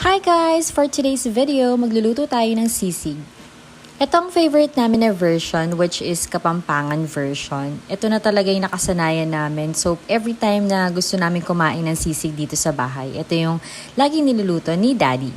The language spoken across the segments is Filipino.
Hi guys! For today's video, magluluto tayo ng sisig. Ito ang favorite namin na version, which is Kapampangan version. Ito na talaga yung nakasanayan namin. So every time na gusto namin kumain ng sisig dito sa bahay, ito yung laging niluluto ni Daddy.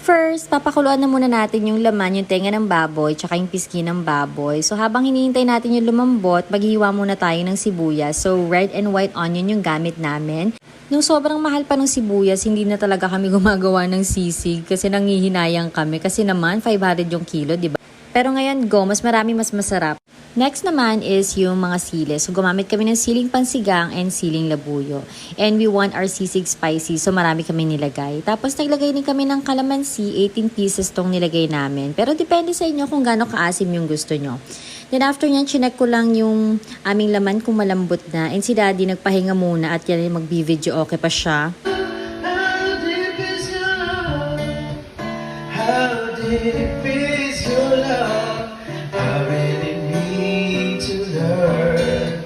First, papakuluan na muna natin yung laman, yung tenga ng baboy, tsaka yung piski ng baboy. So habang hinihintay natin yung lumambot, maghihiwa muna tayo ng sibuyas. So red and white onion yung gamit namin. Nung sobrang mahal pa ng sibuyas, hindi na talaga kami gumagawa ng sisig kasi nanghihinayang kami. Kasi naman, 500 yung kilo, di ba? Pero ngayon, mas marami, mas masarap. Next naman is yung mga sili. So gumamit kami ng siling pansigang and siling labuyo. And we want our sisig spicy, so marami kami nilagay. Tapos naglagay din kami ng calamansi, 18 pieces tong nilagay namin. Pero depende sa inyo kung gaano kaasim yung gusto nyo. Then after nyan, chinek ko lang yung aming laman kung malambot na. And si Daddy nagpahinga muna at yan mag-video okay pa siya. How deep is your love? How deep is your love? I really need to learn,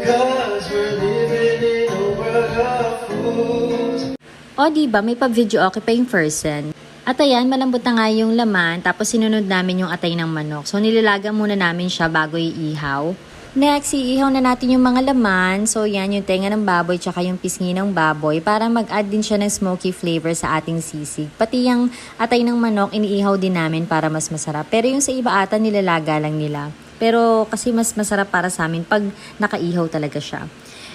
'cause we're living in a world of fools. O diba, may pa-video okay pa yung person. At ayan, malambot na nga yung laman, tapos sinunod namin yung atay ng manok. So nilalaga muna namin siya bago iihaw. Next, iihaw na natin yung mga laman. So yan, yung tenga ng baboy tsaka yung pisngi ng baboy para mag-add din siya ng smoky flavor sa ating sisig. Pati yung atay ng manok, iniihaw din namin para mas masarap. Pero yung sa iba ata, nilalaga lang nila. Pero kasi mas masarap para sa amin pag nakaihaw talaga siya.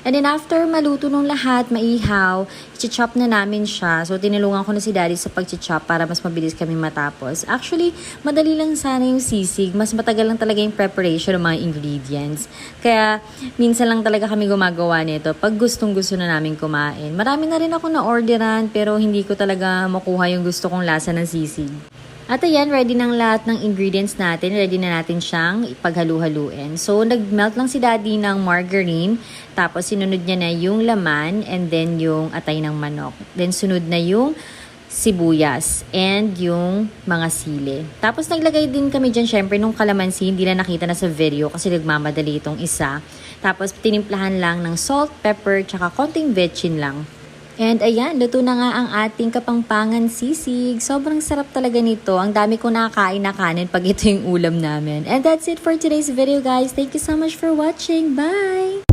And then after maluto nung lahat, maihaw, i-chop na namin siya. So tinulungan ko na si Daddy sa pag-chop para mas mabilis kami matapos. Actually, madali lang sana yung sisig. Mas matagal lang talaga yung preparation ng mga ingredients. Kaya minsan lang talaga kami gumagawa nito pag gustong-gusto na namin kumain. Marami na rin ako na-orderan pero hindi ko talaga makuha yung gusto kong lasa ng sisig. At ayan, ready ng lahat ng ingredients natin. Ready na natin siyang ipaghalu-haluin. So, nag-melt lang si Daddy ng margarine. Tapos, sinunod niya na yung laman and then yung atay ng manok. Then, sunod na yung sibuyas and yung mga sili. Tapos, naglagay din kami dyan, syempre, nung kalamansi. Hindi na nakita na sa video kasi nagmamadali itong isa. Tapos, tinimplahan lang ng salt, pepper, tsaka konting vetchin lang. And ayan, luto na nga ang ating Kapampangan sisig. Sobrang sarap talaga nito. Ang dami ko nakakain na kanin pag ito yung ulam namin. And that's it for today's video, guys. Thank you so much for watching. Bye!